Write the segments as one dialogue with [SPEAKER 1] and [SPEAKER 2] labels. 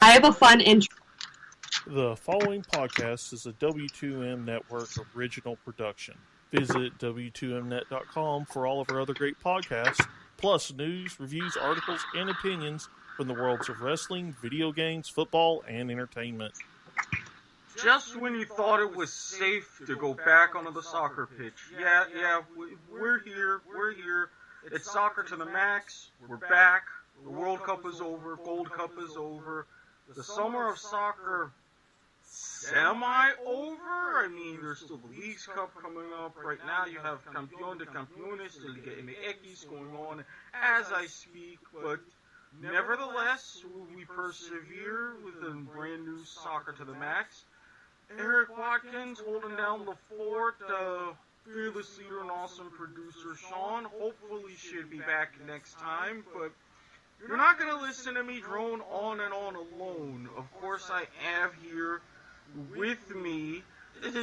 [SPEAKER 1] I have a fun intro.
[SPEAKER 2] The following podcast is a W2M Network original production. Visit W2Mnet.com for all of our other great podcasts, plus news, reviews, articles, and opinions from the worlds of wrestling, video games, football, and entertainment.
[SPEAKER 3] Just when you thought it was safe to go back onto the soccer pitch. Yeah, we're here. It's soccer to the max. We're back. The World Cup is over. Gold Cup is over. The summer of soccer, semi-over. I mean, there's still the Leagues Cup coming up. Right now you have Campeón de Campeones, the Liga MX going on as I speak. But nevertheless, we persevere with a brand new soccer to the max. Eric Watkins holding down the fort. Fearless leader and awesome producer Sean hopefully should be back next time, but you're not going to listen to me drone on and on alone. Of course, I have here with me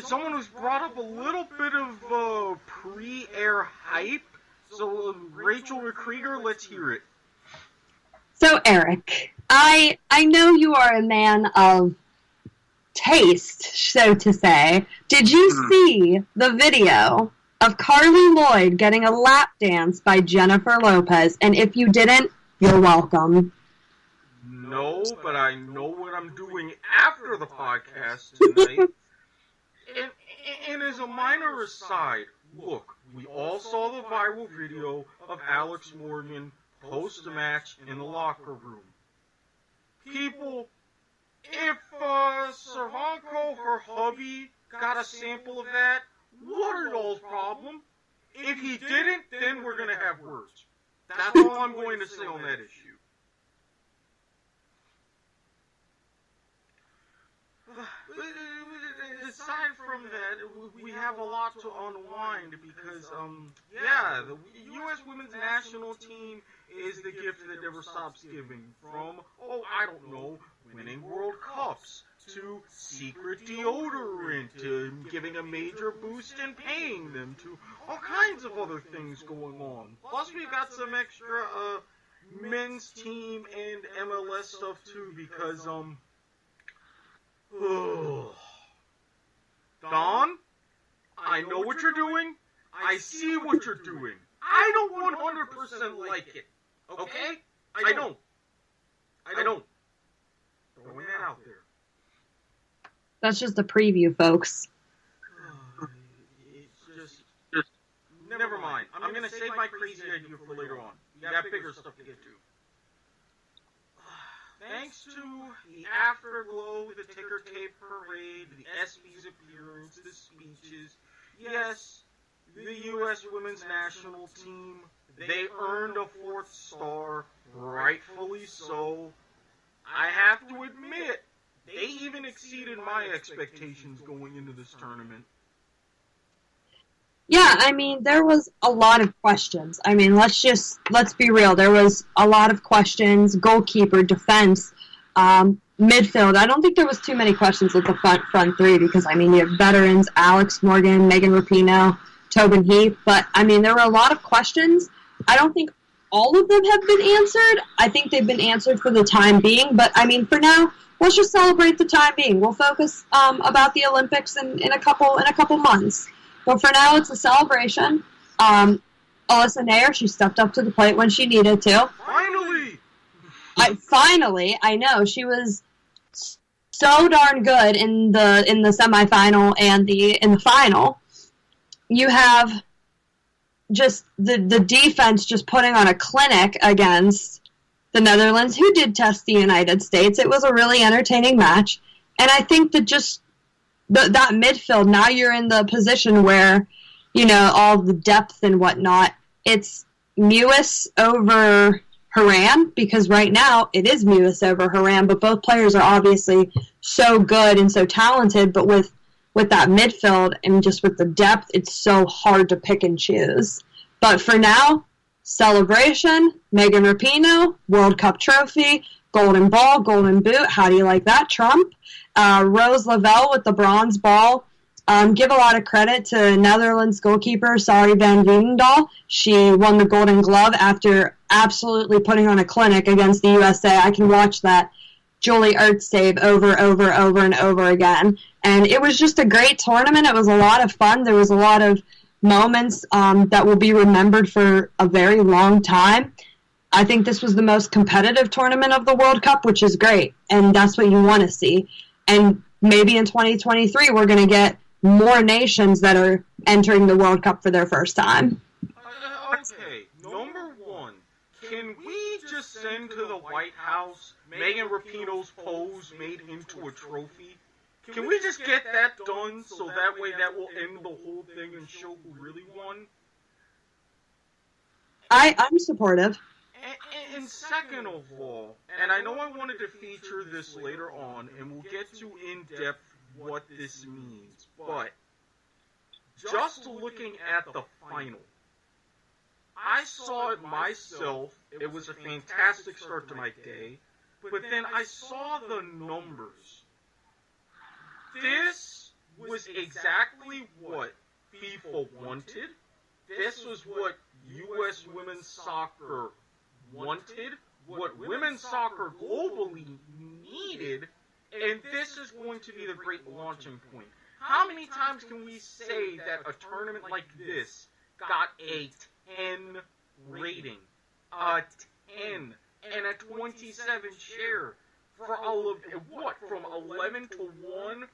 [SPEAKER 3] someone who's brought up a little bit of pre-air hype. So, Rachel McCrieger, let's hear it.
[SPEAKER 1] So, Eric, I know you are a man of taste, so to say. Did you see the video of Carly Lloyd getting a lap dance by Jennifer Lopez? And if you didn't, you're welcome.
[SPEAKER 3] No, but I know what I'm doing after the podcast tonight. and as a minor aside, look, we all saw the viral video of Alex Morgan post-match in the locker room. People, if Cervanco, her hubby, got a sample of that, what are y'all's problem? If he didn't, then we're going to have words. That's all I'm going to say on that issue. Aside from that, we have a lot to unwind because, the U.S. women's national team is the gift that never stops giving. From, winning World Cups, to secret deodorant, to giving a major boost in paying them, to all kinds of other things going on. Plus, we've got some extra men's team and MLS stuff too, because Don, I know what you're doing. I see what you're doing. I don't 100% like it. Okay? I don't. Throwing that out there.
[SPEAKER 1] That's just a preview, folks.
[SPEAKER 3] It's just never mind. I'm going to save my crazy idea for later on. You got bigger stuff to get to. Thanks to the afterglow, the ticker tape parade, the SB's appearance, the speeches, yes, the U.S. women's national team, they earned a 4th star, rightfully so. I have to admit, they even exceeded my expectations going into this tournament.
[SPEAKER 1] Yeah, I mean, there was a lot of questions. I mean, let's be real. There was a lot of questions. Goalkeeper, defense, midfield. I don't think there was too many questions with the front three because, I mean, you have veterans, Alex Morgan, Megan Rapinoe, Tobin Heath. But, I mean, there were a lot of questions. I don't think all of them have been answered. I think they've been answered for the time being. But, I mean, for now, let's just celebrate the time being. We'll focus about the Olympics in a couple months. But for now, it's a celebration. Alyssa Nair, she stepped up to the plate when she needed to.
[SPEAKER 3] Finally!
[SPEAKER 1] I know. She was so darn good in the semifinal and in the final. You have just the defense just putting on a clinic against the Netherlands, who did test the United States. It was a really entertaining match. And I think that just that midfield, now you're in the position where, all the depth and whatnot, it's Mewis over Haran, because right now it is Mewis over Haran, but both players are obviously so good and so talented, but with that midfield and just with the depth, it's so hard to pick and choose. But for now, celebration, Megan Rapinoe, World Cup trophy, golden ball, golden boot. How do you like that, Trump? Rose Lavelle with the bronze ball. Give a lot of credit to Netherlands goalkeeper Sari van Veenendaal. She won the Golden Glove after absolutely putting on a clinic against the USA. I can watch that Julie Ertz save over and over again. And it was just a great tournament. It was a lot of fun. There was a lot of moments that will be remembered for a very long time. I think this was the most competitive tournament of the World Cup, which is great. And that's what you want to see. And maybe in 2023, we're going to get more nations that are entering the World Cup for their first time.
[SPEAKER 3] Okay, number one, can we just send to the White House Megan Rapinoe's pose made into a trophy? Can we just get that done so that way that will end the whole thing and show who really won?
[SPEAKER 1] I'm supportive.
[SPEAKER 3] And second of all, and I know I wanted to feature this later on, and we'll get to in-depth what this means, but just looking at the final, I saw it myself. It was a fantastic start to my day, but then I saw the numbers. This was exactly what FIFA wanted. This was what U.S. women's soccer wanted, what women's soccer globally needed, and this is going to be the great launching point. How many times can we say that a tournament like this got a 10 rating? A 10 and a 27 share for all of what, from 11 to 1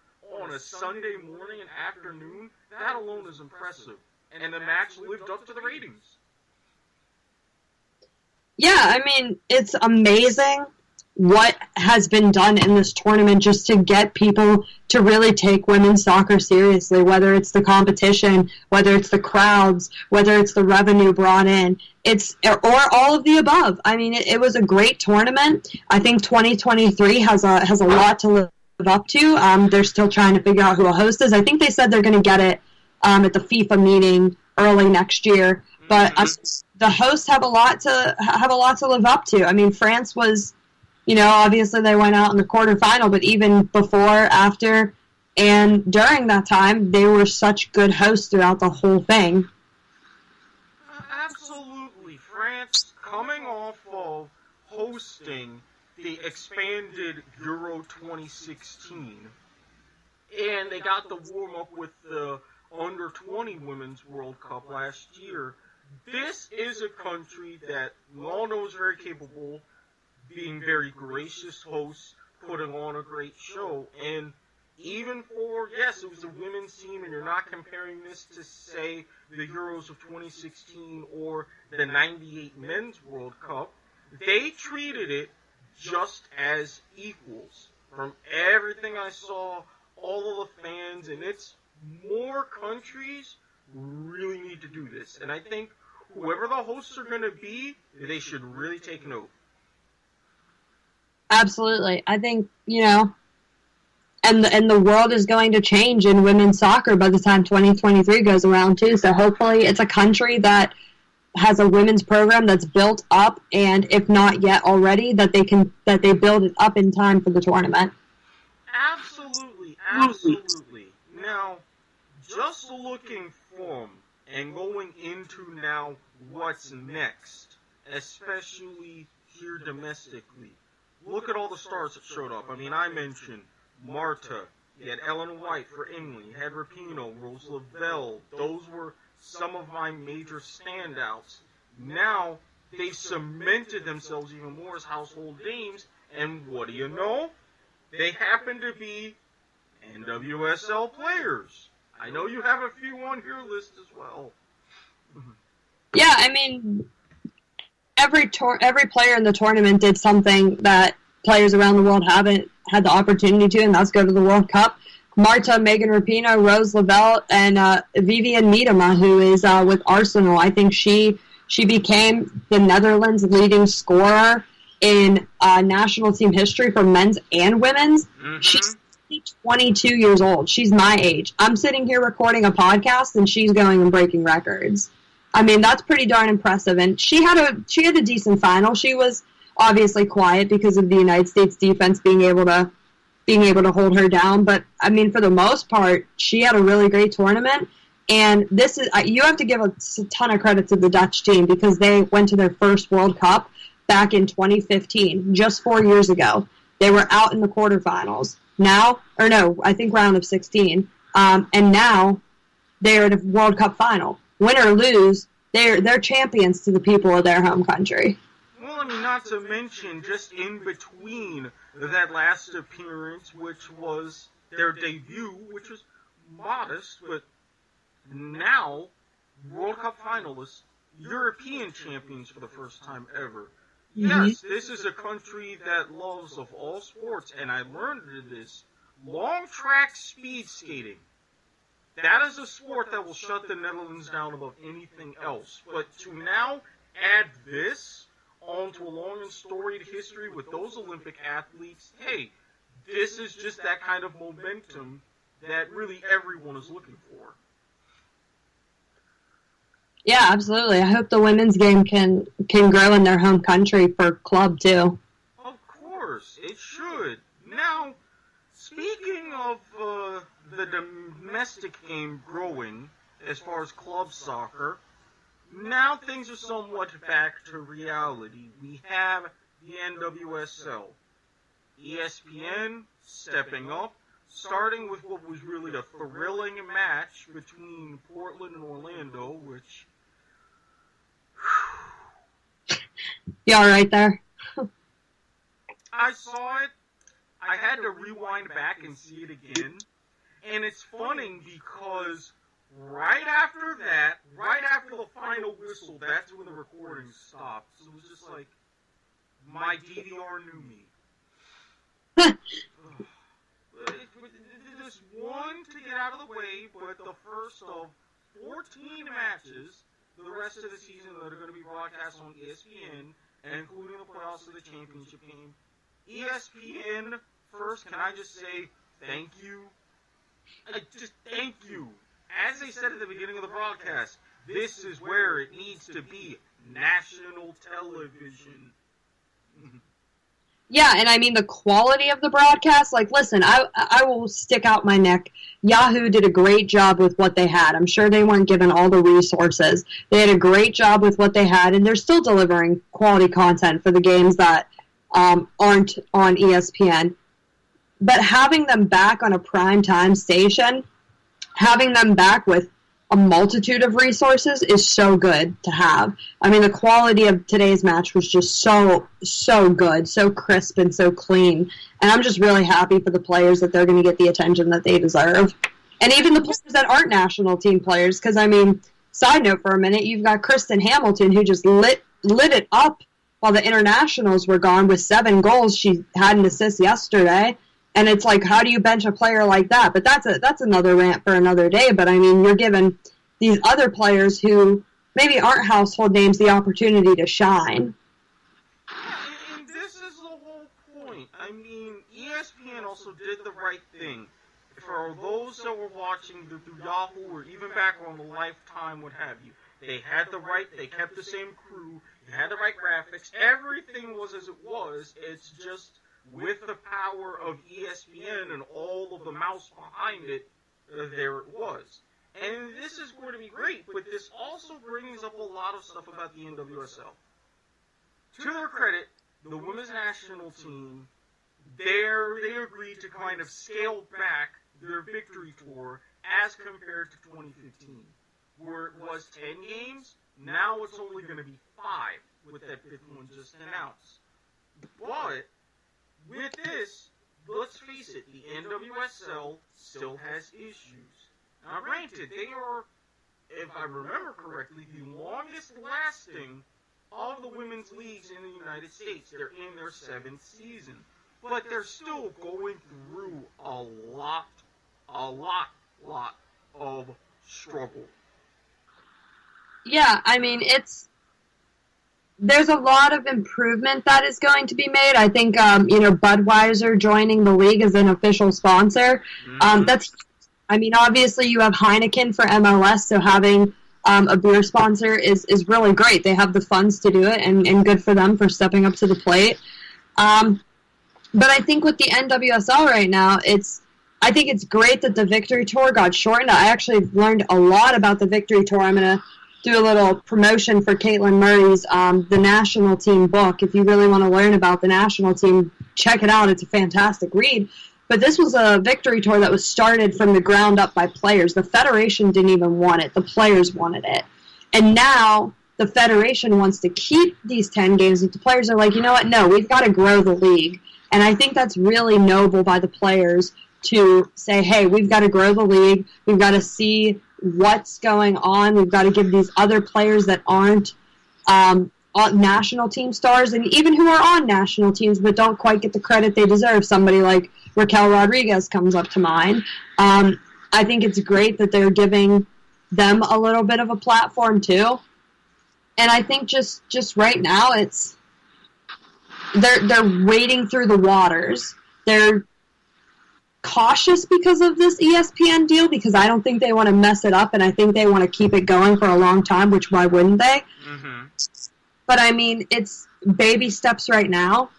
[SPEAKER 3] on a Sunday morning and afternoon? That alone is impressive. And the match lived up to the ratings.
[SPEAKER 1] Yeah, I mean, it's amazing what has been done in this tournament just to get people to really take women's soccer seriously, whether it's the competition, whether it's the crowds, whether it's the revenue brought in, or all of the above. I mean, it was a great tournament. I think 2023 has a lot to live up to. They're still trying to figure out who a host is. I think they said they're going to get it at the FIFA meeting early next year. But the hosts have a lot to live up to. I mean, France was, obviously they went out in the quarterfinal, but even before, after, and during that time, they were such good hosts throughout the whole thing.
[SPEAKER 3] Absolutely. France coming off of hosting the expanded Euro 2016, and they got the warm-up with the Under-20 Women's World Cup last year. This is a country that we all know is very capable, being very gracious hosts, putting on a great show. And even for, yes, it was a women's team, and you're not comparing this to, say, the Euros of 2016 or the 98 Men's World Cup, they treated it just as equals. From everything I saw, all of the fans, and it's more countries really need to do this. And I think whoever the hosts are going to be, they should really take note.
[SPEAKER 1] Absolutely. I think, and the world is going to change in women's soccer by the time 2023 goes around too. So hopefully it's a country that has a women's program that's built up, and if not yet already, that they build it up in time for the tournament.
[SPEAKER 3] Absolutely. Now, just looking from and going into now what's next, especially here domestically. Look at all the stars that showed up. I mean, I mentioned Marta, you had Ellen White for England, you had Rapinoe, Rose Lavelle. Those were some of my major standouts. Now, they've cemented themselves even more as household names, and what do you know? They happen to be NWSL players. I know you have a few on your list as well.
[SPEAKER 1] Yeah, I mean, every player in the tournament did something that players around the world haven't had the opportunity to, and that's go to the World Cup. Marta, Megan Rapinoe, Rose Lavelle, and Vivian Miedema, who is with Arsenal. I think she became the Netherlands' leading scorer in national team history for men's and women's. Mm-hmm. She's 22 years old. She's my age. I'm sitting here recording a podcast, and she's going and breaking records. I mean, that's pretty darn impressive. And she had a decent final. She was obviously quiet because of the United States defense being able to hold her down. But I mean, for the most part, she had a really great tournament. And this is you have to give a ton of credit to the Dutch team because they went to their first World Cup back in 2015, just 4 years ago. They were out in the quarterfinals. I think round of 16. And now they're at a World Cup final. Win or lose, they're champions to the people of their home country.
[SPEAKER 3] Well, I mean, not to mention, just in between that last appearance, which was their debut, which was modest, but now World Cup finalists, European champions for the first time ever.
[SPEAKER 1] Mm-hmm.
[SPEAKER 3] Yes, this is a country that loves, of all sports, and I learned this, long track speed skating. That is a sport that will shut the Netherlands down above anything else. But to now add this onto a long and storied history with those Olympic athletes, hey, this is just that kind of momentum that really everyone is looking for.
[SPEAKER 1] Yeah, absolutely. I hope the women's game can grow in their home country for club, too.
[SPEAKER 3] Of course, it should. Now, speaking of the domestic game growing, as far as club soccer, now things are somewhat back to reality. We have the NWSL. ESPN stepping up, starting with what was really a thrilling match between Portland and Orlando, which...
[SPEAKER 1] You all right there?
[SPEAKER 3] I saw it. I had to rewind back and see it again. And it's funny because right after the final whistle, that's when the recording stopped. So it was just like, my DVR knew me. Just one to get out of the way, but the first of 14 matches, the rest of the season that are going to be broadcast on ESPN, including the playoffs of the championship game. ESPN, first, can I just say thank you? Just thank you. As they said at the beginning of the broadcast, this is where it needs to be. National television.
[SPEAKER 1] Yeah, and I mean the quality of the broadcast, like, listen, I will stick out my neck. Yahoo did a great job with what they had. I'm sure they weren't given all the resources. They had a great job with what they had, and they're still delivering quality content for the games that aren't on ESPN. But having them back on a primetime station, having them back with a multitude of resources is so good to have. I mean, the quality of today's match was just so good, so crisp and so clean. And I'm just really happy for the players that they're going to get the attention that they deserve. And even the players that aren't national team players, because, I mean, side note for a minute, you've got Kristen Hamilton, who just lit it up while the internationals were gone with 7 goals. She had an assist yesterday. And it's like, how do you bench a player like that? But that's another rant for another day. But, I mean, you're giving these other players who maybe aren't household names the opportunity to shine.
[SPEAKER 3] And this is the whole point. I mean, ESPN also did the right thing. For those that were watching through Yahoo or even back on the Lifetime, what have you, they kept the same crew, they had the right graphics, everything was as it was. It's just with the power of ESPN and all of the mouse behind it, there it was. And this is going to be great, but this also brings up a lot of stuff about the NWSL. To their credit, the women's national team, they agreed to kind of scale back their victory tour as compared to 2015, where it was 10 games. Now it's only going to be 5, with that 5th one just announced. But with this, let's face it, the NWSL still has issues. Now, granted, they are, if I remember correctly, the longest lasting of the women's leagues in the United States. They're in their 7th season. But they're still going through a lot of struggle.
[SPEAKER 1] Yeah, I mean, there's a lot of improvement that is going to be made. I think, Budweiser joining the league as an official sponsor. I mean, obviously you have Heineken for MLS, so having a beer sponsor is really great. They have the funds to do it, and good for them for stepping up to the plate. But I think with the NWSL right now, I think it's great that the Victory Tour got shortened. I actually learned a lot about the Victory Tour. I'm going to do a little promotion for Caitlin Murray's the national team book. If you really want to learn about the national team, check it out. It's a fantastic read. But this was a victory tour that was started from the ground up by players. The Federation didn't even want it. The players wanted it. And now the Federation wants to keep these 10 games, but the players are like, you know what? No, we've got to grow the league. And I think that's really noble by the players to say, hey, we've got to grow the league. We've got to see what's going on. We've got to give these other players that aren't national team stars, and even who are on national teams but don't quite get the credit they deserve. Somebody like Raquel Rodriguez comes up to mind. I think it's great that they're giving them a little bit of a platform too. And I think just right now they're wading through the waters. They're cautious because of this ESPN deal, because I don't think they want to mess it up, and I think they want to keep it going for a long time, which why wouldn't they? Mm-hmm. But I mean, it's baby steps right now,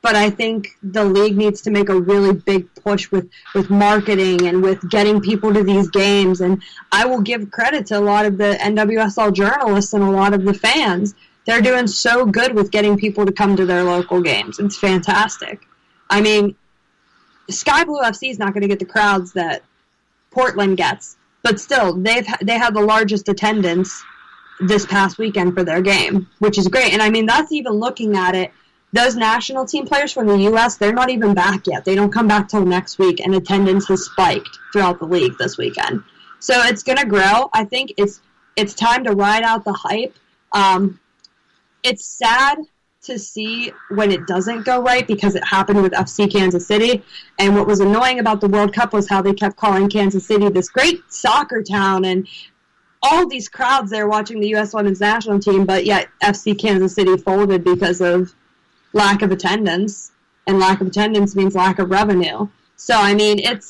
[SPEAKER 1] but I think the league needs to make a really big push with marketing and with getting people to these games. And I will give credit to a lot of the NWSL journalists and a lot of the fans. They're doing so good with getting people to come to their local games. It's fantastic. I mean, Sky Blue FC is not going to get the crowds that Portland gets, but still, they had the largest attendance this past weekend for their game, which is great. And I mean, that's even looking at it. Those national team players from the U.S., they're not even back yet. They don't come back till next week, and attendance has spiked throughout the league this weekend. So it's going to grow. I think it's time to ride out the hype. It's sad to see when it doesn't go right, because it happened with FC Kansas City. And what was annoying about the World Cup was how they kept calling Kansas City this great soccer town, and all these crowds there watching the U.S. women's national team, but yet FC Kansas City folded because of lack of attendance, and lack of attendance means lack of revenue. So, I mean, it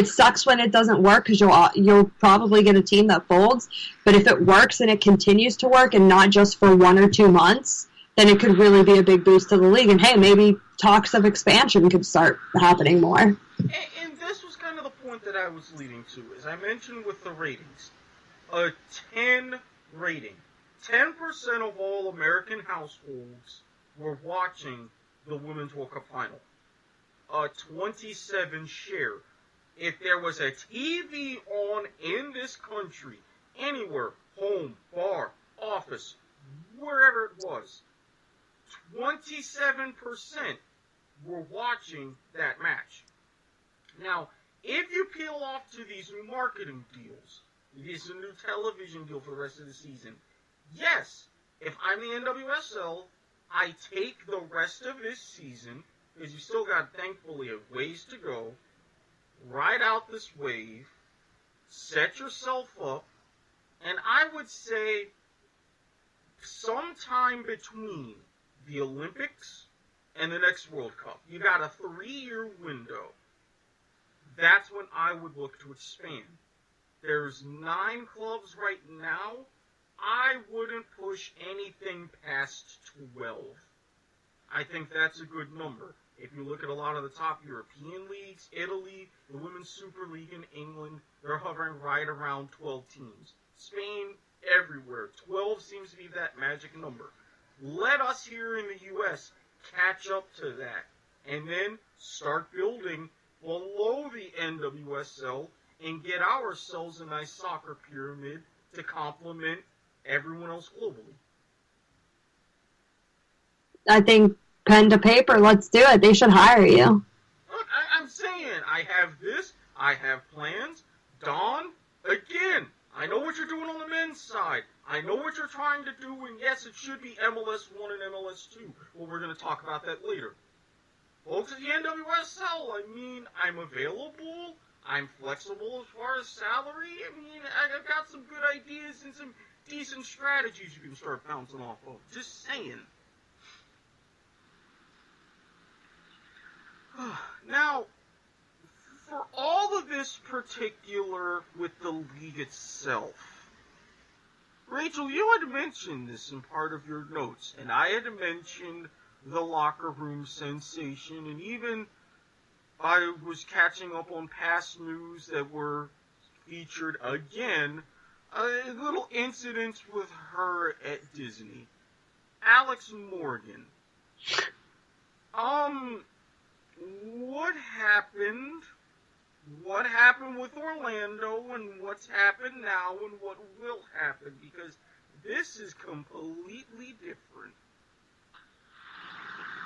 [SPEAKER 1] sucks when it doesn't work, because you'll probably get a team that folds, but if it works and it continues to work and not just for 1 or 2 months, then it could really be a big boost to the league. And hey, maybe talks of expansion could start happening more.
[SPEAKER 3] And this was kind of the point that I was leading to, as I mentioned with the ratings. A 10 rating. 10% of all American households were watching the Women's World Cup final. A 27 share. If there was a TV on in this country, anywhere, home, bar, office, wherever it was, 27% were watching that match. Now, if you peel off to these new marketing deals, this is a new television deal for the rest of the season, yes, if I'm the NWSL, I take the rest of this season, because you still got, thankfully, a ways to go, ride out this wave, set yourself up, and I would say sometime between the Olympics and the next World Cup, you got a 3-year window. That's when I would look to expand. There's 9 clubs right now. I wouldn't push anything past 12. I think that's a good number. If you look at a lot of the top European leagues, Italy, the Women's Super League in England, they're hovering right around 12 teams. Spain, everywhere. 12 seems to be that magic number. Let us here in the U.S. catch up to that, and then start building below the NWSL and get ourselves a nice soccer pyramid to complement everyone else globally.
[SPEAKER 1] I think pen to paper, let's do it. They should hire you.
[SPEAKER 3] Look, I'm saying, I have this, I have plans. Dawn, again, I know what you're doing on the men's side. I know what you're trying to do, and yes, it should be MLS 1 and MLS 2. Well, we're going to talk about that later. Folks at the NWSL, I mean, I'm available. I'm flexible as far as salary. I mean, I've got some good ideas and some decent strategies you can start bouncing off of. Just saying. Now, for all of this particular with the league itself, Rachel, you had mentioned this in part of your notes, and I had mentioned the locker room sensation, and even I was catching up on past news that were featured again a little incident with her at Disney. Alex Morgan. What happened? What happened with Orlando, and what's happened now, and what will happen? Because this is completely different.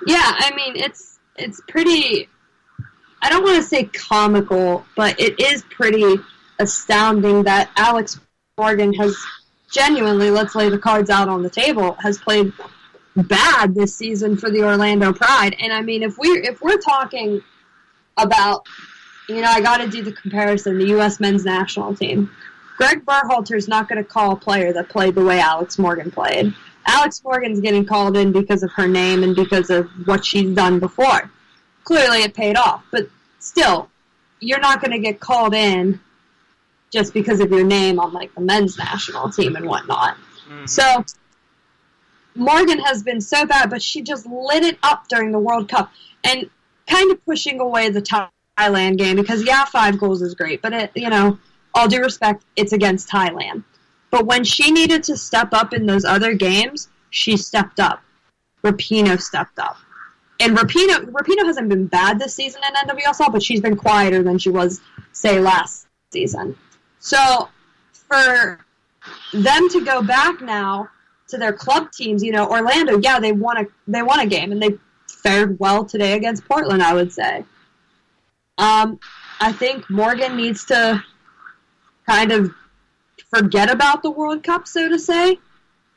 [SPEAKER 1] Yeah, I mean, it's pretty, I don't want to say comical, but it is pretty astounding that Alex Morgan has genuinely, let's lay the cards out on the table, has played bad this season for the Orlando Pride. And I mean, if we're talking about, I got to do the comparison, the U.S. men's national team. Greg Berhalter's not going to call a player that played the way Alex Morgan played. Alex Morgan's getting called in because of her name and because of what she's done before. Clearly it paid off, but still, you're not going to get called in just because of your name on, like, the men's national team and whatnot. Mm-hmm. So, Morgan has been so bad, but she just lit it up during the World Cup and kind of pushing away the Thailand game because, 5 goals is great, but, all due respect, it's against Thailand. But when she needed to step up in those other games, she stepped up. Rapinoe stepped up. And Rapinoe hasn't been bad this season in NWSL, but she's been quieter than she was, say, last season. So for them to go back now to their club teams, Orlando, they won a game, and they fared well today against Portland, I would say. I think Morgan needs to kind of forget about the World Cup, so to say,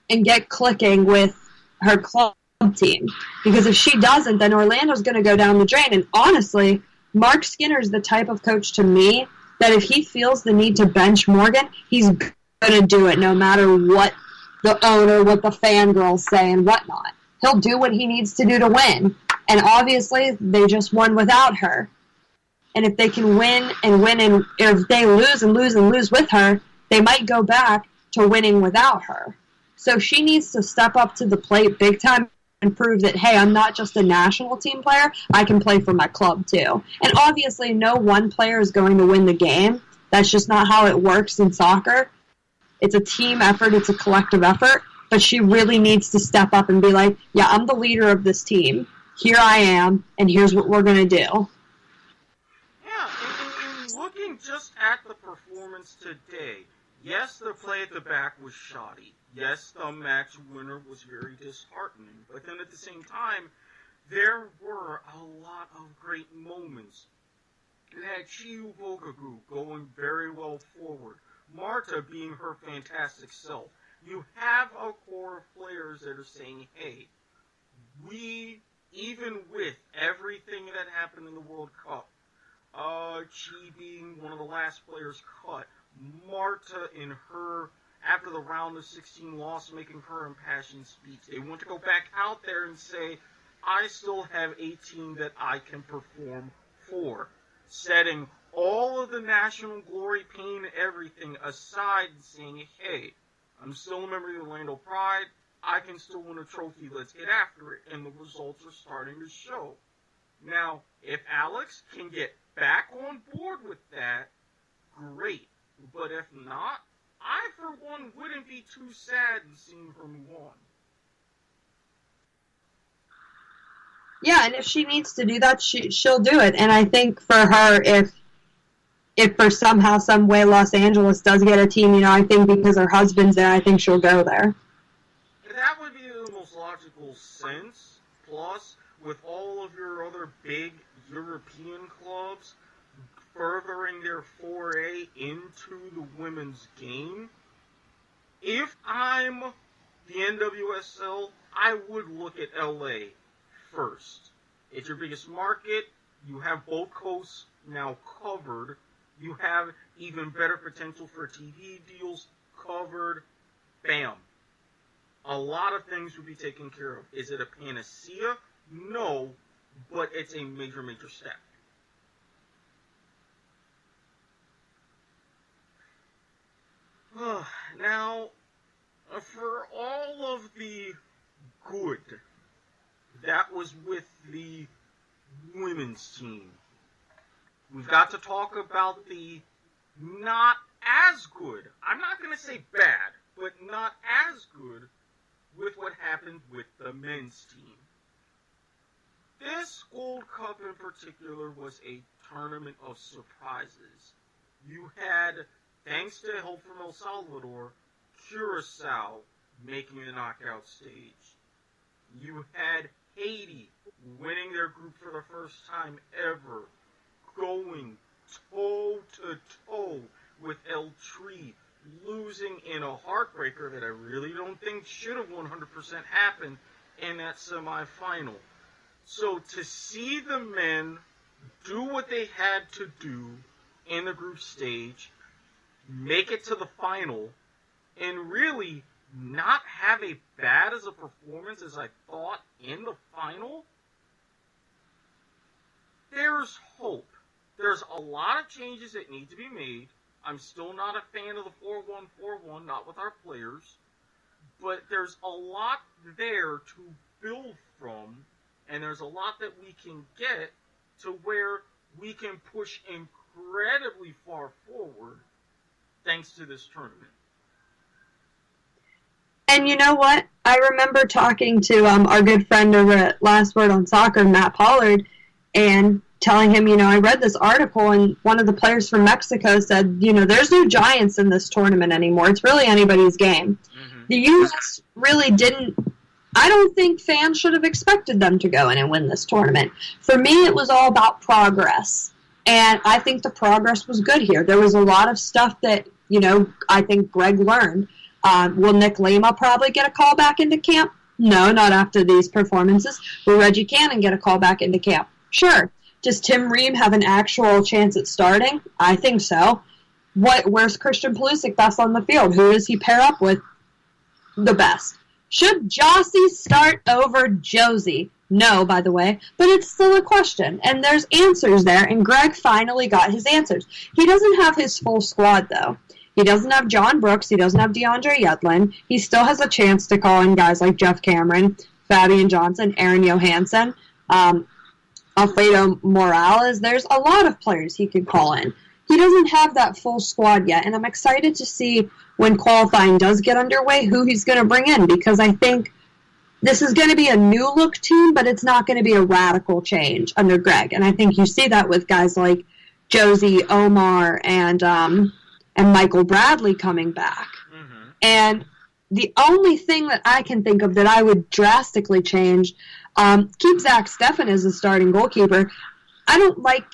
[SPEAKER 1] and get clicking with her club team. Because if she doesn't, then Orlando's going to go down the drain. And honestly, Mark Skinner's the type of coach to me that if he feels the need to bench Morgan, he's going to do it no matter what the owner, what the fangirls say and whatnot. He'll do what he needs to do to win. And obviously, they just won without her. And if they can win, and if they lose and lose and lose with her, they might go back to winning without her. So she needs to step up to the plate big time and prove that, hey, I'm not just a national team player, I can play for my club too. And obviously no one player is going to win the game. That's just not how it works in soccer. It's a team effort, it's a collective effort, but she really needs to step up and be like, yeah, I'm the leader of this team. Here I am, and here's what we're going to do.
[SPEAKER 3] Yeah, and looking just at the performance today, yes, the play at the back was shoddy. Yes, the match winner was very disheartening. But then at the same time, there were a lot of great moments. You had Chiu Bogagu going very well forward. Marta being her fantastic self. You have a core of players that are saying, hey, we, even with everything that happened in the World Cup, Chi being one of the last players cut, Marta in her, after the round of 16 loss, making her impassioned speech. They want to go back out there and say, I still have a team that I can perform for. Setting all of the national glory, pain, everything aside and saying, hey, I'm still a member of the Orlando Pride. I can still win a trophy. Let's get after it. And the results are starting to show. Now, if Alex can get back on board with that, great. But if not, I, for one, wouldn't be too sad in seeing her move on.
[SPEAKER 1] Yeah, and if she needs to do that, she'll do it. And I think for her, if for somehow, some way, Los Angeles does get a team, I think because her husband's there, I think she'll go there.
[SPEAKER 3] That would be the most logical sense. Plus, with all of your other big European clubs furthering their foray into the women's game, if I'm the NWSL, I would look at LA first. It's your biggest market. You have both coasts now covered. You have even better potential for TV deals covered. Bam. A lot of things would be taken care of. Is it a panacea? No, but it's a major, major step. Now, for all of the good that was with the women's team, we've got to talk about the not as good. I'm not going to say bad, but not as good with what happened with the men's team. This Gold Cup in particular was a tournament of surprises. You had, thanks to help from El Salvador, Curacao making the knockout stage. You had Haiti winning their group for the first time ever, going toe-to-toe with El Tri, losing in a heartbreaker that I really don't think should have 100% happened in that semifinal. So to see the men do what they had to do in the group stage, make it to the final, and really not have a bad as a performance as I thought in the final, there's hope. There's a lot of changes that need to be made. I'm still not a fan of the 4-1-4-1, not with our players, but there's a lot there to build from, and there's a lot that we can get to where we can push incredibly far forward thanks to this tournament.
[SPEAKER 1] And you know what? I remember talking to our good friend over at Last Word on Soccer, Matt Pollard, and telling him, I read this article, and one of the players from Mexico said, there's no giants in this tournament anymore. It's really anybody's game. Mm-hmm. The U.S. really didn't. I don't think fans should have expected them to go in and win this tournament. For me, it was all about progress. And I think the progress was good here. There was a lot of stuff that, I think Greg learned. Will Nick Lima probably get a call back into camp? No, not after these performances. Will Reggie Cannon get a call back into camp? Sure. Does Tim Ream have an actual chance at starting? I think so. Where's Christian Pulisic best on the field? Who does he pair up with the best? Should Jossie start over Josie? No, by the way, but it's still a question, and there's answers there, and Greg finally got his answers. He doesn't have his full squad, though. He doesn't have John Brooks. He doesn't have DeAndre Yedlin. He still has a chance to call in guys like Jeff Cameron, Fabian Johnson, Aaron Johansson, Alfredo Morales. There's a lot of players he could call in. He doesn't have that full squad yet, and I'm excited to see when qualifying does get underway who he's going to bring in, because I think this is going to be a new-look team, but it's not going to be a radical change under Greg. And I think you see that with guys like Josie, Omar, and Michael Bradley coming back. Mm-hmm. And the only thing that I can think of that I would drastically change, keep Zach Steffen as the starting goalkeeper. I don't like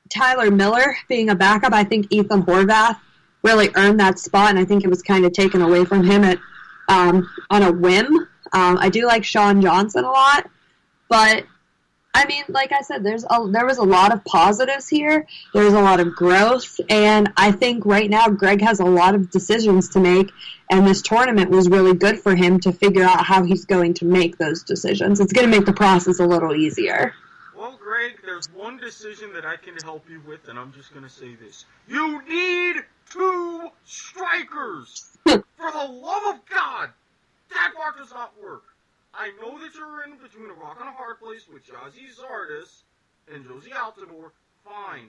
[SPEAKER 1] Tyler Miller being a backup. I think Ethan Horvath really earned that spot, and I think it was kind of taken away from him on a whim. I do like Sean Johnson a lot, but I mean, like I said, there was a lot of positives here. There's a lot of growth, and I think right now Greg has a lot of decisions to make, and this tournament was really good for him to figure out how he's going to make those decisions. It's going to make the process a little easier.
[SPEAKER 3] Well, Greg, there's one decision that I can help you with, and I'm just going to say this. You need 2 strikers! For the love of God! That part does not work. I know that you're in between a rock and a hard place with Jazzy Zardes and Josie Altidore. Fine.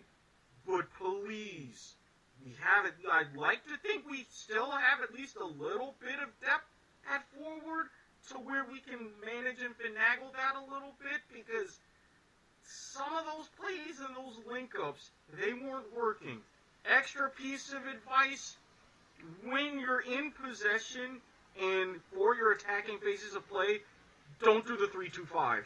[SPEAKER 3] But please, I'd like to think we still have at least a little bit of depth at forward to where we can manage and finagle that a little bit, because some of those plays and those link-ups, they weren't working. Extra piece of advice, when you're in possession and for your attacking phases of play, don't do the 3-2-5.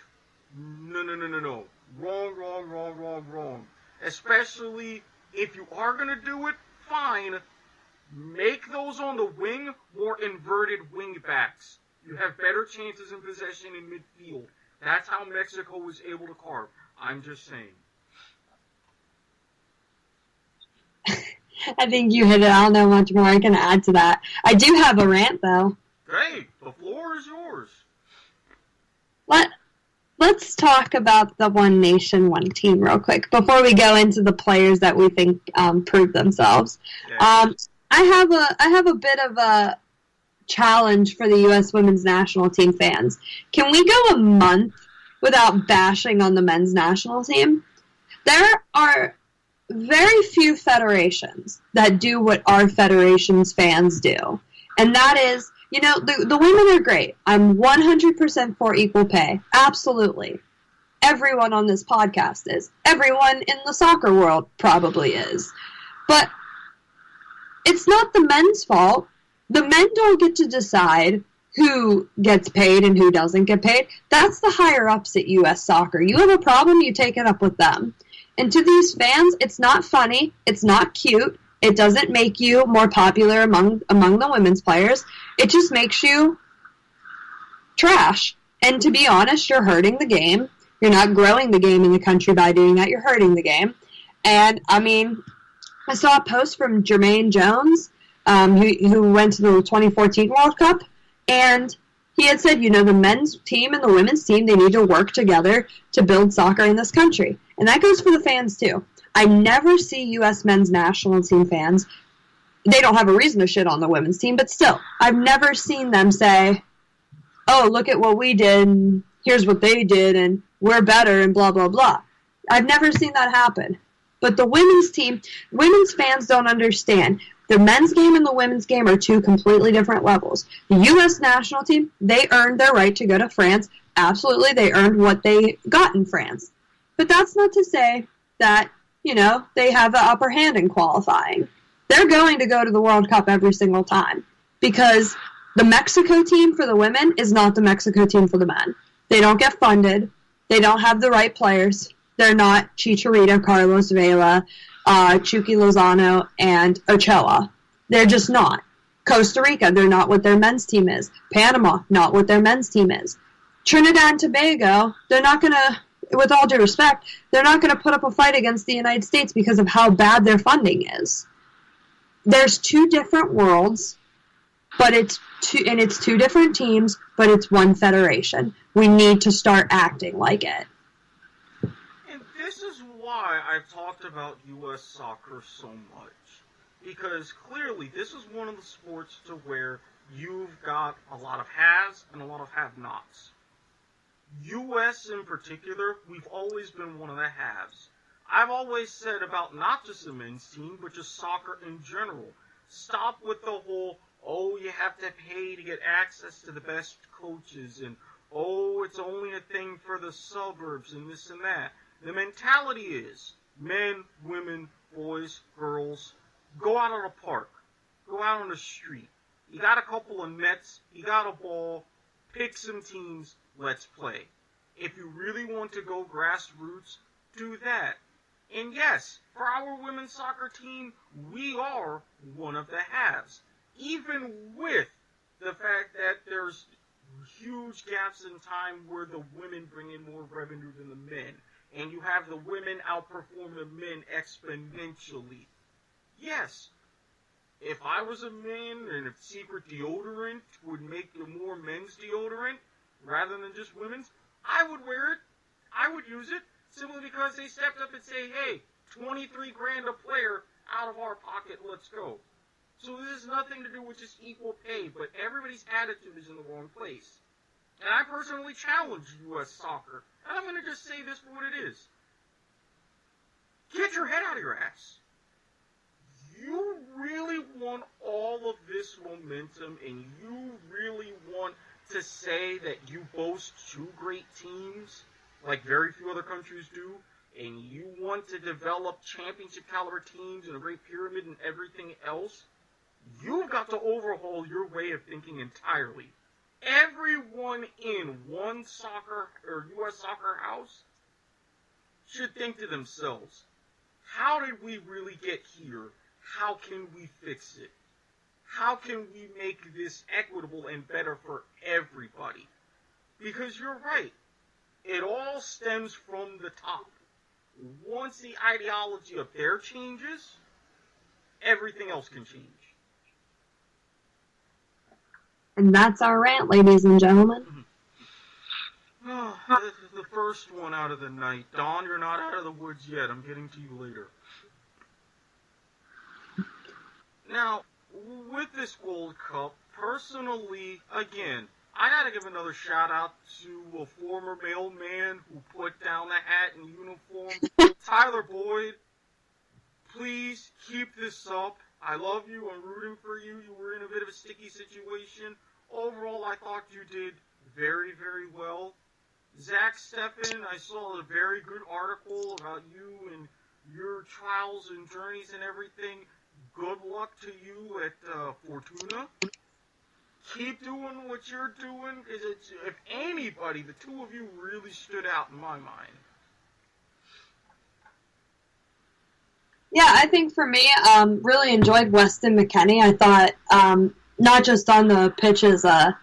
[SPEAKER 3] No. Wrong. Especially if you are going to do it, fine. Make those on the wing more inverted wing backs. You have better chances in possession in midfield. That's how Mexico was able to carve. I'm just saying.
[SPEAKER 1] I think you hit it. I don't know much more I can add to that. I do have a rant, though.
[SPEAKER 3] Hey, the floor is yours.
[SPEAKER 1] Let's talk about the One Nation, One Team real quick before we go into the players that we think prove themselves. Yeah. I have a bit of a challenge for the U.S. Women's National Team fans. Can we go a month without bashing on the men's national team? There are very few federations that do what our federation's fans do. And that is, the women are great. I'm 100% for equal pay. Absolutely. Everyone on this podcast is. Everyone in the soccer world probably is. But it's not the men's fault. The men don't get to decide who gets paid and who doesn't get paid. That's the higher-ups at U.S. Soccer. You have a problem, you take it up with them. And to these fans, it's not funny, it's not cute, it doesn't make you more popular among the women's players, it just makes you trash. And to be honest, you're hurting the game. You're not growing the game in the country by doing that, you're hurting the game. And, I saw a post from Jermaine Jones, who went to the 2014 World Cup, and he had said, the men's team and the women's team, they need to work together to build soccer in this country. And that goes for the fans, too. I never see U.S. men's national team fans. They don't have a reason to shit on the women's team, but still, I've never seen them say, oh, look at what we did, and here's what they did, and we're better, and blah, blah, blah. I've never seen that happen. But the women's team, women's fans don't understand. The men's game and the women's game are two completely different levels. The U.S. national team, they earned their right to go to France. Absolutely, they earned what they got in France. But that's not to say that, they have the upper hand in qualifying. They're going to go to the World Cup every single time because the Mexico team for the women is not the Mexico team for the men. They don't get funded. They don't have the right players. They're not Chicharito, Carlos Vela, Chucky Lozano, and Ochoa. They're just not. Costa Rica, they're not what their men's team is. Panama, not what their men's team is. Trinidad and Tobago, they're not going to, with all due respect, they're not going to put up a fight against the United States because of how bad their funding is. There's two different worlds, but it's two different teams, but it's one federation. We need to start acting like it.
[SPEAKER 3] This is why I've talked about U.S. soccer so much. Because clearly this is one of the sports to where you've got a lot of haves and a lot of have-nots. U.S. in particular, we've always been one of the haves. I've always said about not just the men's team, but just soccer in general. Stop with the whole, you have to pay to get access to the best coaches, and, it's only a thing for the suburbs, and this and that. The mentality is, men, women, boys, girls, go out on a park. Go out on the street. You got a couple of nets. You got a ball. Pick some teams. Let's play. If you really want to go grassroots, do that. And yes, for our women's soccer team, we are one of the haves. Even with the fact that there's huge gaps in time where the women bring in more revenue than the men. And you have the women outperform the men exponentially. Yes, if I was a man and if secret deodorant would make more men's deodorant rather than just women's, I would wear it. I would use it simply because they stepped up and say, hey, 23 grand a player out of our pocket, let's go. So this has nothing to do with just equal pay, but everybody's attitude is in the wrong place. And I personally challenge U.S. soccer. And I'm going to just say this for what it is. Get your head out of your ass. You really want all of this momentum, and you really want to say that you boast two great teams, like very few other countries do, and you want to develop championship caliber teams and a great pyramid and everything else, you've got to overhaul your way of thinking entirely. Everyone in one soccer or U.S. soccer house should think to themselves, how did we really get here? How can we fix it? How can we make this equitable and better for everybody? Because you're right. It all stems from the top. Once the ideology of there changes, everything else can change.
[SPEAKER 1] And that's our rant, ladies and gentlemen.
[SPEAKER 3] Oh, the first one out of the night. Dawn, you're not out of the woods yet. I'm getting to you later. Now, with this Gold Cup, personally, again, I gotta give another shout out to a former mailman who put down the hat and uniform, Tyler Boyd. Keep this up. I love you. I'm rooting for you. You were in a bit of a sticky situation. Overall, I thought you did very, very well. Zach Steffen, I saw a very good article about you and your trials and journeys and everything. Good luck to you at Fortuna. Keep doing what you're doing, because if anybody, the two of you really stood out in my mind.
[SPEAKER 1] Yeah, I think for me, really enjoyed Weston McKennie. I thought not just on the pitch as a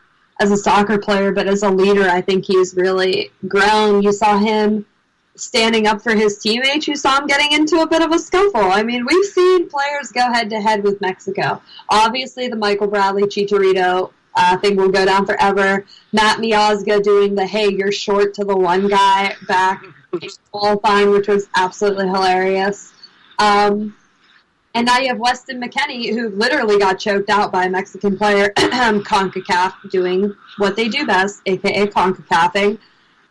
[SPEAKER 1] soccer player, but as a leader, I think he's really grown. You saw him standing up for his teammates. You saw him getting into a bit of a scuffle. I mean, we've seen players go head-to-head with Mexico. Obviously, the Michael Bradley Chicharito thing will go down forever. Matt Miazga doing the, hey, you're short to the one guy back qualifying, which was absolutely hilarious. And now you have Weston McKennie, who literally got choked out by a Mexican player, CONCACAF, doing what they do best, a.k.a. CONCACAFing.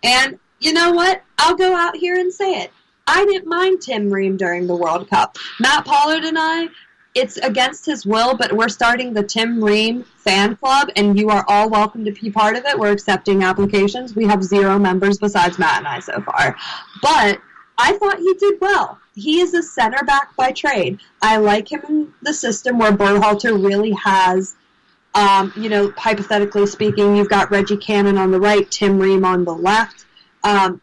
[SPEAKER 1] And you know what? I'll go out here and say it. I didn't mind Tim Ream during the World Cup. Matt Pollard and I, it's against his will, but we're starting the Tim Ream fan club, and you are all welcome to be part of it. We're accepting applications. We have 0 members besides Matt and I so far. But I thought he did well. He is a center back by trade. I like him in the system where Berhalter really has, hypothetically speaking, you've got Reggie Cannon on the right, Tim Ream on the left.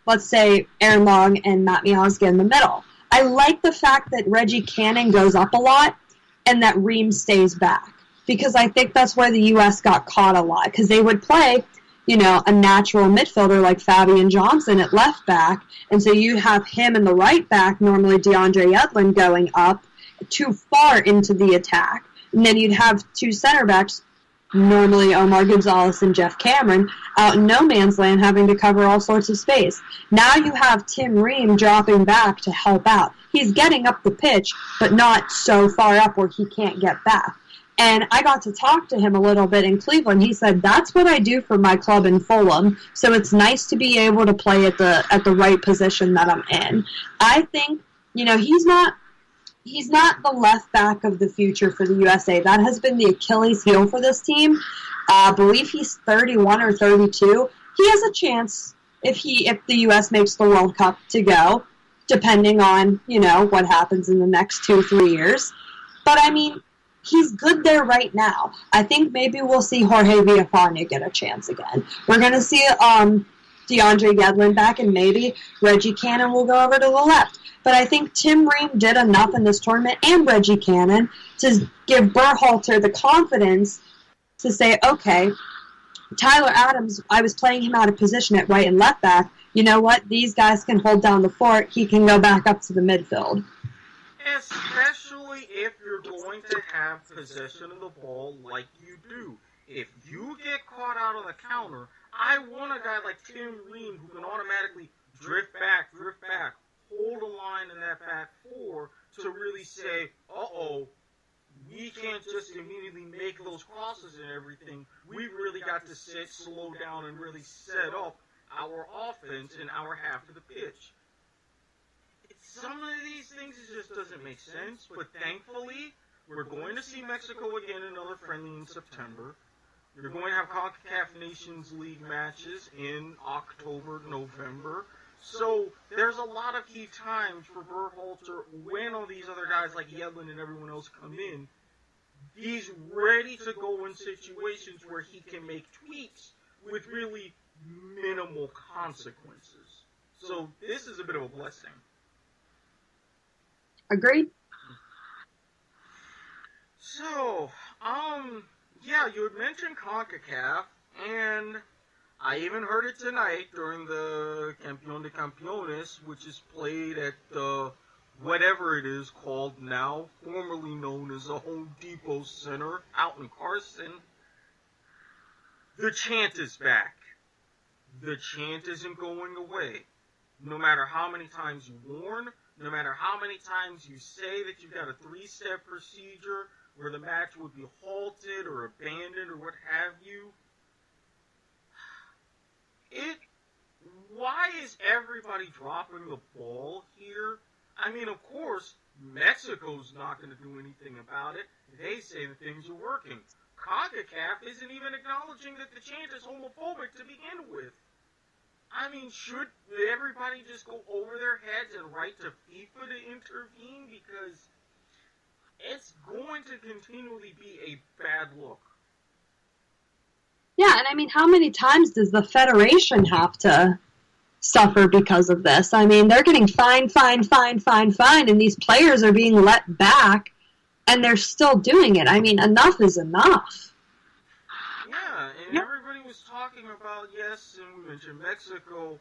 [SPEAKER 1] Let's say Aaron Long and Matt Miazga in the middle. I like the fact that Reggie Cannon goes up a lot and that Ream stays back, because I think that's where the U.S. got caught a lot, because they would play a natural midfielder like Fabian Johnson at left back, and so you have him in the right back, normally DeAndre Yedlin, going up too far into the attack. And then you'd have 2 center backs, normally Omar Gonzalez and Jeff Cameron, out in no man's land having to cover all sorts of space. Now you have Tim Ream dropping back to help out. He's getting up the pitch, but not so far up where he can't get back. And I got to talk to him a little bit in Cleveland. He said, that's what I do for my club in Fulham, so it's nice to be able to play at the right position that I'm in. I think, he's not the left back of the future for the USA. That has been the Achilles heel for this team. I believe he's 31 or 32. He has a chance if the U.S. makes the World Cup to go, depending on, what happens in the next 2-3 years. But, I mean, he's good there right now. I think maybe we'll see Jorge Villafana get a chance again. We're going to see DeAndre Yedlin back, and maybe Reggie Cannon will go over to the left. But I think Tim Ream did enough in this tournament, and Reggie Cannon, to give Berhalter the confidence to say, okay, Tyler Adams, I was playing him out of position at right and left back. You know what? These guys can hold down the fort. He can go back up to the midfield.
[SPEAKER 3] Especially if you're going to have possession of the ball like you do. If you get caught out on the counter, I want a guy like Tim Ream who can automatically drift back, hold a line in that back 4 to really say, uh-oh, we can't just immediately make those crosses and everything. We've really got to sit, slow down, and really set up our offense in our half of the pitch. Some of these things, it just doesn't make sense, but thankfully, we're going to see Mexico again in another friendly in September. You're going to have CONCACAF Nations League matches in October, November. So there's a lot of key times for Berhalter when all these other guys like Yedlin and everyone else come in. He's ready to go in situations where he can make tweaks with really minimal consequences. So this is a bit of a blessing.
[SPEAKER 1] Agreed.
[SPEAKER 3] So, you had mentioned CONCACAF, and I even heard it tonight during the Campeón de Campeones, which is played at whatever it is called now, formerly known as the Home Depot Center out in Carson. The chant is back. The chant isn't going away. No matter how many times you warn, no matter how many times you say that you've got a 3-step procedure where the match would be halted or abandoned or what have you, why is everybody dropping the ball here? I mean, of course, Mexico's not going to do anything about it. They say that things are working. CONCACAF isn't even acknowledging that the chant is homophobic to begin with. I mean, should everybody just go over their heads and write to FIFA to intervene? Because it's going to continually be a bad look.
[SPEAKER 1] Yeah, and I mean, how many times does the Federation have to suffer because of this? I mean, they're getting fined, and these players are being let back, and they're still doing it. I mean, enough is enough.
[SPEAKER 3] Yeah, and everybody was talking about, yes, and we mentioned Mexico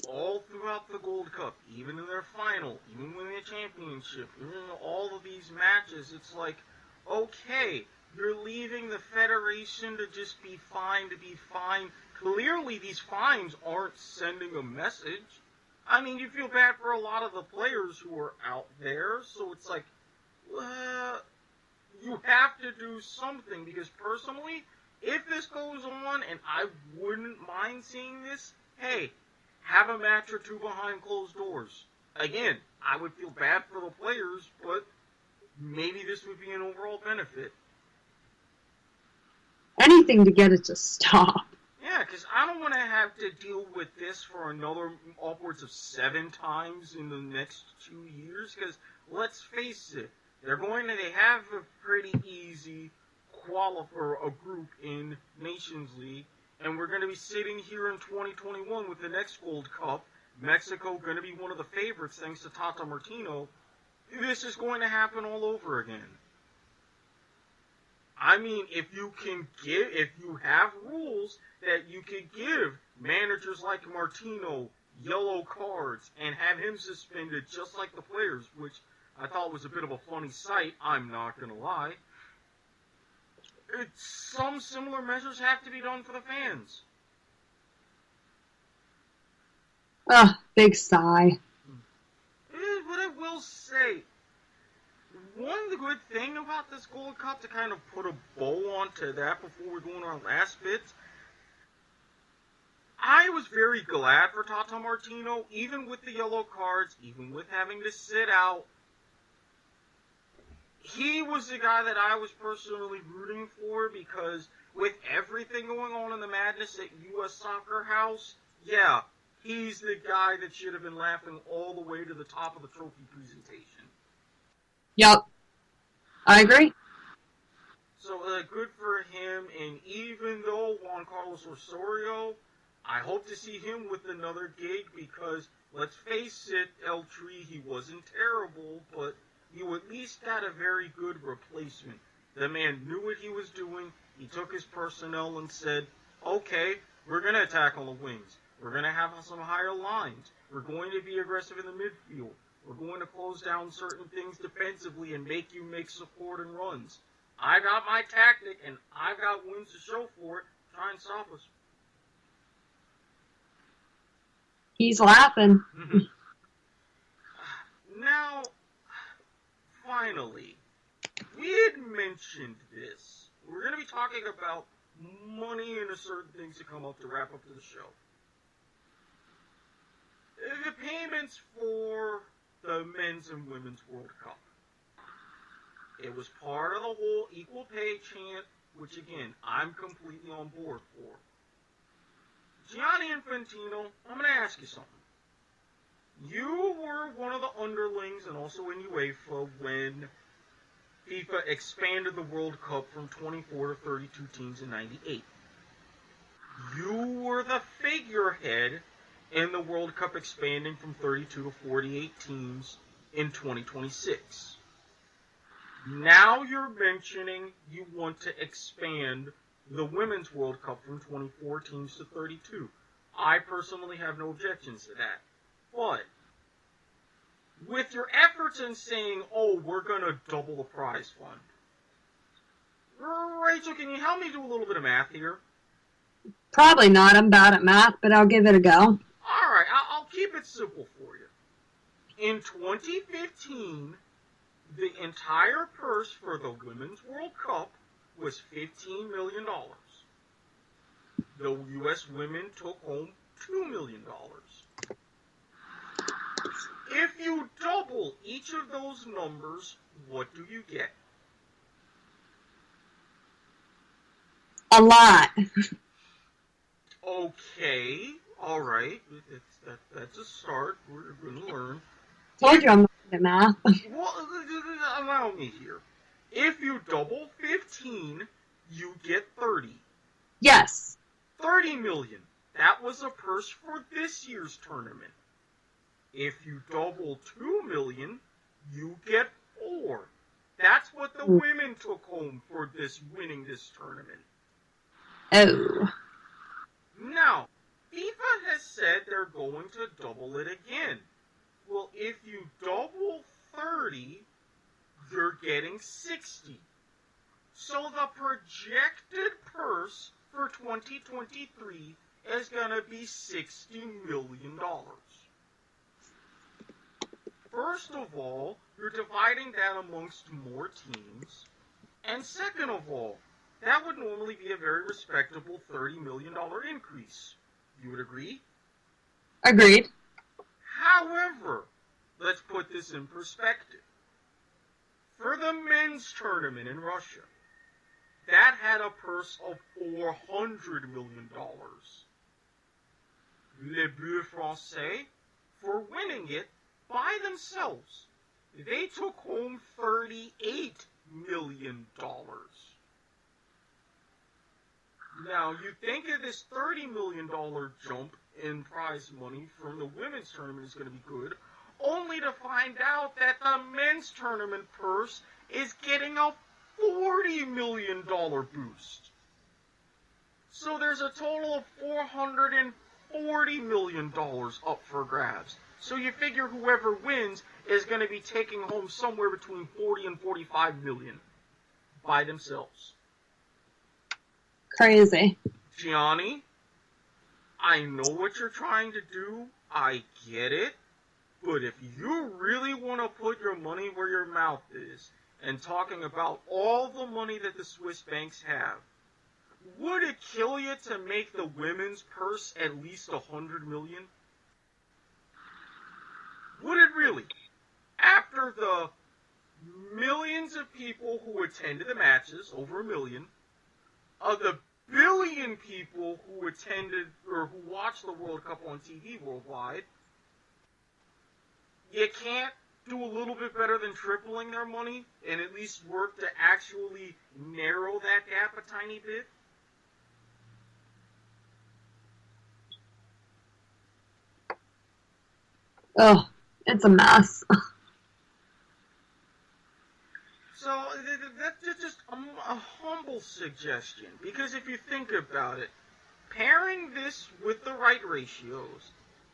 [SPEAKER 3] all throughout the Gold Cup, even in their final, even winning the championship, even in all of these matches. It's like, okay, you're leaving the Federation to just be fine to be fine. Clearly, these fines aren't sending a message. I mean, you feel bad for a lot of the players who are out there, so it's like, you have to do something, because personally, if this goes on, and I wouldn't mind seeing this, hey, have a match or two behind closed doors. Again, I would feel bad for the players, but maybe this would be an overall benefit.
[SPEAKER 1] Anything to get it to stop.
[SPEAKER 3] Yeah, because I don't want to have to deal with this for another upwards of 7 times in the next 2 years, because let's face it, they have a pretty easy a group in Nations League, and we're going to be sitting here in 2021 with the next Gold Cup. Mexico going to be one of the favorites thanks to Tata Martino. This is going to happen all over again. I mean, if you have rules that you can give managers like Martino yellow cards and have him suspended just like the players, which I thought was a bit of a funny sight, I'm not going to lie. Some similar measures have to be done for the fans.
[SPEAKER 1] Big sigh.
[SPEAKER 3] But I will say, one good thing about this Gold Cup, to kind of put a bow onto that before we go on our last bits, I was very glad for Tata Martino, even with the yellow cards, even with having to sit out. He was the guy that I was personally rooting for, because with everything going on in the madness at U.S. Soccer House, yeah, he's the guy that should have been laughing all the way to the top of the trophy presentation.
[SPEAKER 1] Yep. I agree.
[SPEAKER 3] So, good for him, and even though Juan Carlos Osorio, I hope to see him with another gig, because, let's face it, El Tri, he wasn't terrible, but you at least got a very good replacement. The man knew what he was doing. He took his personnel and said, okay, we're going to attack on the wings. We're going to have some higher lines. We're going to be aggressive in the midfield. We're going to close down certain things defensively and make you make support and runs. I got my tactic, and I've got wins to show for it. Try and stop us.
[SPEAKER 1] He's laughing.
[SPEAKER 3] Now, finally, we had mentioned this. We're going to be talking about money and certain things to come up to wrap up to the show. The payments for the Men's and Women's World Cup. It was part of the whole equal pay chant, which, again, I'm completely on board for. Gianni Infantino, I'm going to ask you something. You were one of the underlings and also in UEFA when FIFA expanded the World Cup from 24 to 32 teams in 98. You were the figurehead in the World Cup expanding from 32 to 48 teams in 2026. Now you're mentioning you want to expand the Women's World Cup from 24 teams to 32. I personally have no objections to that. But with your efforts in saying, oh, we're going to double the prize fund, Rachel, can you help me do a little bit of math here?
[SPEAKER 1] Probably not. I'm bad at math, but I'll give it a go.
[SPEAKER 3] All right, I'll keep it simple for you. In 2015, the entire purse for the Women's World Cup was $15 million. The U.S. women took home $2 million. If you double each of those numbers, what do you get?
[SPEAKER 1] A lot.
[SPEAKER 3] Okay, alright, that's a start. We're going to learn.
[SPEAKER 1] Told you I'm not good at math.
[SPEAKER 3] Well, allow me here. If you double 15, you get 30.
[SPEAKER 1] Yes.
[SPEAKER 3] 30 million. That was a purse for this year's tournament. If you double 2 million, you get 4. That's what the women took home for winning this tournament.
[SPEAKER 1] Oh.
[SPEAKER 3] Now, FIFA has said they're going to double it again. Well, if you double 30, you're getting 60. So the projected purse for 2023 is going to be $60 million. First of all, you're dividing that amongst more teams. And second of all, that would normally be a very respectable $30 million increase. You would agree?
[SPEAKER 1] Agreed.
[SPEAKER 3] However, let's put this in perspective. For the men's tournament in Russia, that had a purse of $400 million. Les Bleus Français, for winning it by themselves, they took home $38 million. Now, you think of this $30 million jump in prize money from the women's tournament is going to be good, only to find out that the men's tournament purse is getting a $40 million boost. So there's a total of $440 million up for grabs. So you figure whoever wins is going to be taking home somewhere between 40 and 45 million by themselves.
[SPEAKER 1] Crazy.
[SPEAKER 3] Gianni, I know what you're trying to do. I get it. But if you really want to put your money where your mouth is, and talking about all the money that the Swiss banks have, would it kill you to make the women's purse at least $100 million? Would it really? After the millions of people who attended the matches, over 1 million, of the billion people who attended or who watched the World Cup on TV worldwide, you can't do a little bit better than tripling their money and at least work to actually narrow that gap a tiny bit?
[SPEAKER 1] Oh, it's a mess.
[SPEAKER 3] So that's just a humble suggestion, because if you think about it, pairing this with the right ratios,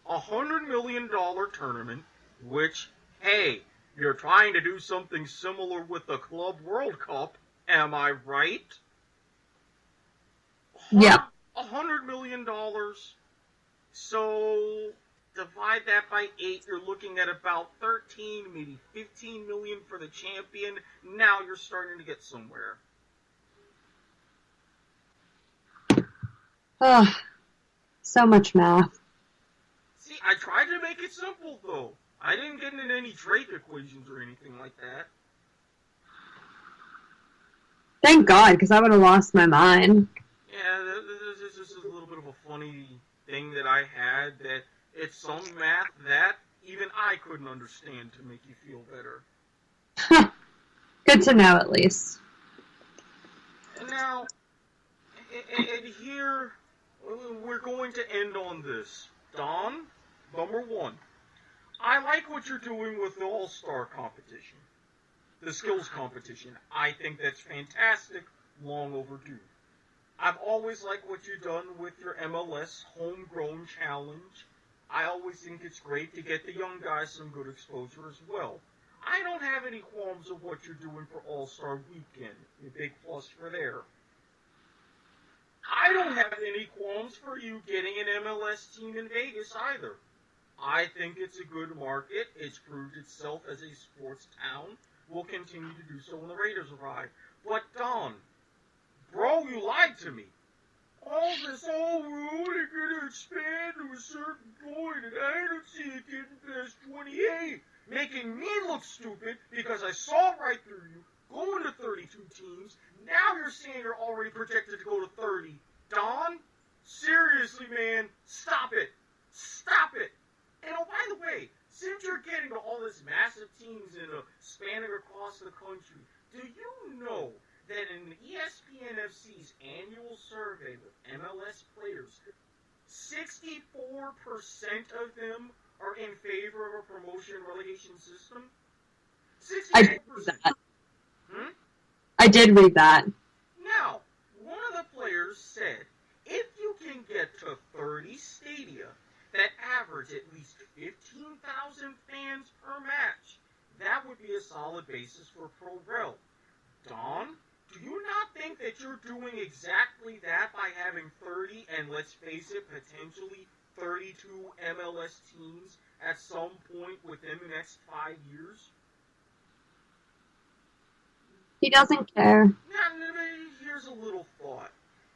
[SPEAKER 3] $100 million tournament, which, hey, you're trying to do something similar with the Club World Cup, am I right?
[SPEAKER 1] Yeah.
[SPEAKER 3] $100 million, so divide that by 8, you're looking at about 13, maybe 15 million for the champion. Now you're starting to get somewhere.
[SPEAKER 1] Oh, so much math.
[SPEAKER 3] See, I tried to make it simple, though. I didn't get into any trait equations or anything like that.
[SPEAKER 1] Thank God, because I would have lost my mind.
[SPEAKER 3] Yeah, this is just a little bit of a funny thing that I had, that it's some math that even I couldn't understand to make you feel better.
[SPEAKER 1] Good to know, at least.
[SPEAKER 3] And now, and here, we're going to end on this. Don, number 1. I like what you're doing with the All-Star competition. The skills competition. I think that's fantastic. Long overdue. I've always liked what you've done with your MLS Homegrown Challenge. I always think it's great to get the young guys some good exposure as well. I don't have any qualms of what you're doing for All-Star Weekend. A big plus for there. I don't have any qualms for you getting an MLS team in Vegas either. I think it's a good market. It's proved itself as a sports town. Will continue to do so when the Raiders arrive. But Don, bro, you lied to me. all this, oh, we're only going to expand to a certain point, and I don't see it getting past 28. Making me look stupid because I saw right through you, going to 32 teams. Now you're saying you're already projected to go to 30. Don? Seriously, man, stop it. Stop it. And oh, by the way, since you're getting to all this massive teams and spanning across the country, do you know that in ESPN FC's annual survey with MLS players, 64% of them are in favor of a promotion relegation system? 64%.
[SPEAKER 1] I did read that. I did read that.
[SPEAKER 3] Now, one of the players said, if you can get to 30 stadia that average at least 15,000 fans per match, that would be a solid basis for Pro Rel. Don, do you not think that you're doing exactly that by having 30 and, let's face it, potentially 32 MLS teams at some point within the next 5 years?
[SPEAKER 1] He doesn't care.
[SPEAKER 3] Now, here's a little thought.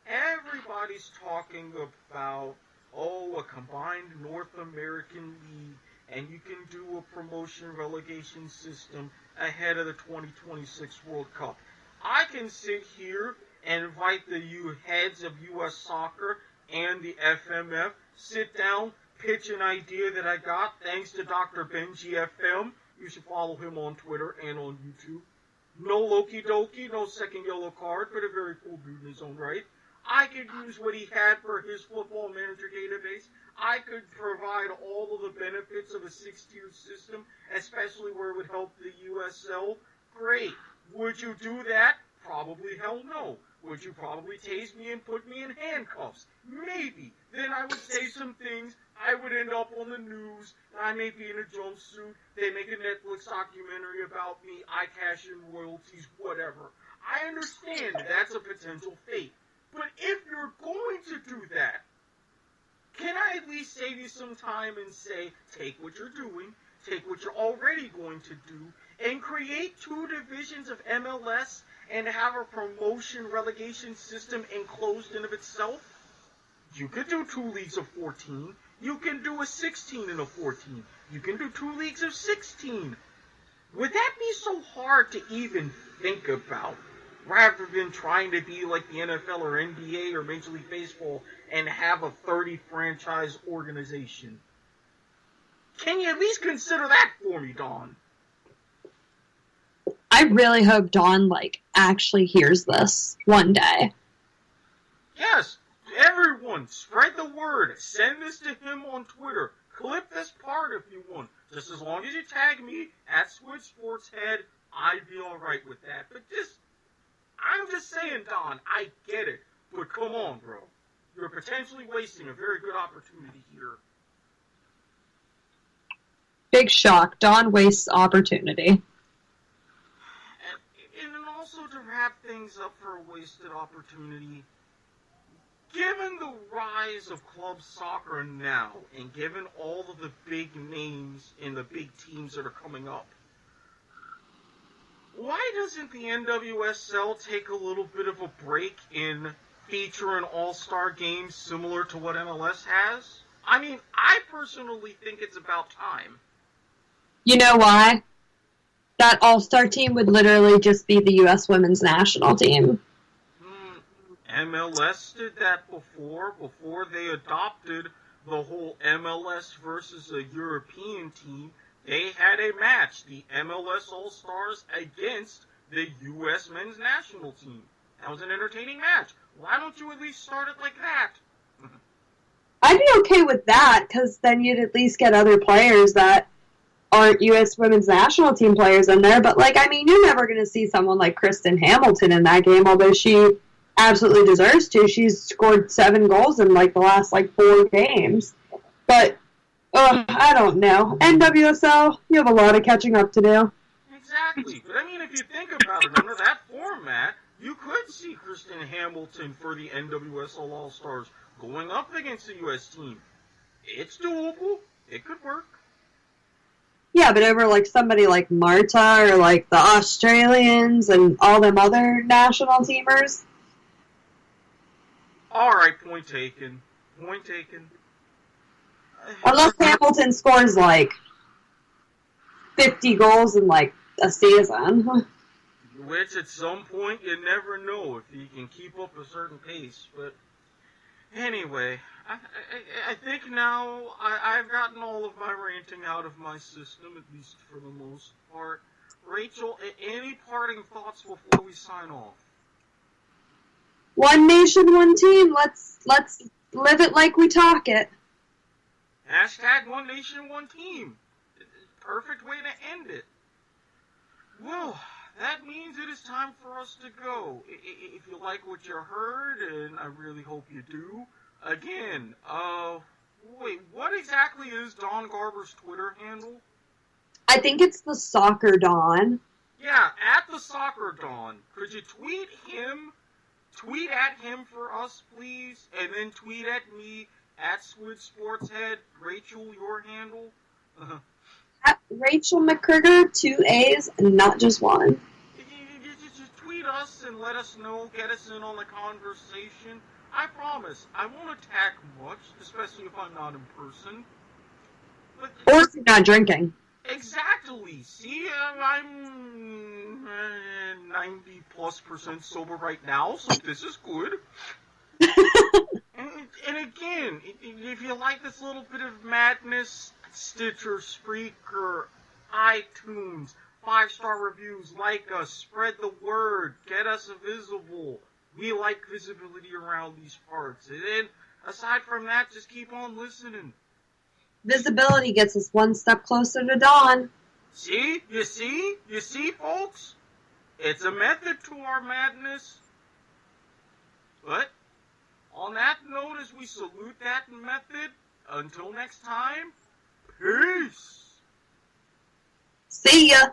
[SPEAKER 3] Everybody's talking about, a combined North American league, and you can do a promotion relegation system ahead of the 2026 World Cup. I can sit here and invite the heads of U.S. Soccer and the FMF, sit down, pitch an idea that I got thanks to Dr. Benji FM. You should follow him on Twitter and on YouTube. No Loki Doki, no second yellow card, but a very cool dude in his own right. I could use what he had for his football manager database. I could provide all of the benefits of a 6-tier system, especially where it would help the USL. Great. Would you do that? Probably hell no. Would you probably tase me and put me in handcuffs? Maybe. Then I would say some things. I would end up on the news. I may be in a jumpsuit. They make a Netflix documentary about me. I cash in royalties, whatever. I understand that's a potential fate. But if you're going to do that, can I at least save you some time and say, take what you're doing, take what you're already going to do, and create 2 divisions of MLS and have a promotion relegation system enclosed in of itself? You could do 2 leagues of 14. You can do a 16 and a 14. You can do 2 leagues of 16. Would that be so hard to even think about? Rather than trying to be like the NFL or NBA or Major League Baseball and have a 30-franchise organization. Can you at least consider that for me, Don?
[SPEAKER 1] I really hope Don, actually hears this one day.
[SPEAKER 3] Yes, everyone, spread the word. Send this to him on Twitter. Clip this part if you want. Just as long as you tag me at Switch Sports Head, I'd be alright with that. But I'm just saying, Don, I get it. But come on, bro. You're potentially wasting a very good opportunity here.
[SPEAKER 1] Big shock. Don wastes opportunity.
[SPEAKER 3] And also to wrap things up for a wasted opportunity, given the rise of club soccer now, and given all of the big names and the big teams that are coming up, why doesn't the NWSL take a little bit of a break in featuring all-star games similar to what MLS has? I mean, I personally think it's about time.
[SPEAKER 1] You know why? That all-star team would literally just be the U.S. women's national team.
[SPEAKER 3] MLS did that before they adopted the whole MLS versus a European team. They had a match, the MLS All-Stars against the U.S. men's national team. That was an entertaining match. Why don't you at least start it like that?
[SPEAKER 1] I'd be okay with that, because then you'd at least get other players that aren't U.S. women's national team players in there. But, you're never going to see someone like Kristen Hamilton in that game, although she absolutely deserves to. She's scored 7 goals in, the last, 4 games. But I don't know. NWSL, you have a lot of catching up to do.
[SPEAKER 3] Exactly. But if you think about it, under that format, you could see Kristen Hamilton for the NWSL All-Stars going up against the U.S. team. It's doable. It could work.
[SPEAKER 1] Yeah, but over, somebody like Marta or, the Australians and all them other national teamers?
[SPEAKER 3] Alright, point taken. Point taken.
[SPEAKER 1] Unless Hamilton scores like 50 goals in like a season.
[SPEAKER 3] Which at some point you never know if he can keep up a certain pace. But anyway, I think now I've gotten all of my ranting out of my system, at least for the most part. Rachel, any parting thoughts before we sign off?
[SPEAKER 1] One nation, one team. Let's live it like we talk it.
[SPEAKER 3] Hashtag one nation, one team. Perfect way to end it. Well, that means it is time for us to go. If you like what you heard, and I really hope you do, again, wait, what exactly is Don Garber's Twitter handle?
[SPEAKER 1] I think it's the Soccer Dawn.
[SPEAKER 3] Yeah, at the Soccer Dawn. Could you tweet at him for us, please, and then tweet at me, at Squid Sportshead. Rachel, your handle?
[SPEAKER 1] At Rachel McCurger, 2 A's, and not just one.
[SPEAKER 3] Just tweet us and let us know, get us in on the conversation. I promise, I won't attack much, especially if I'm not in person. But
[SPEAKER 1] Or if you're not drinking.
[SPEAKER 3] exactly. See, I'm 90+% sober right now, so this is good. And again, if you like this little bit of madness, Stitcher, Spreaker, iTunes, 5-star reviews, like us, spread the word, get us visible. We like visibility around these parts. And then, aside from that, just keep on listening.
[SPEAKER 1] Visibility gets us one step closer to dawn.
[SPEAKER 3] See? You see, folks? It's a method to our madness. But, on that note, as we salute that method, until next time, peace!
[SPEAKER 1] See ya!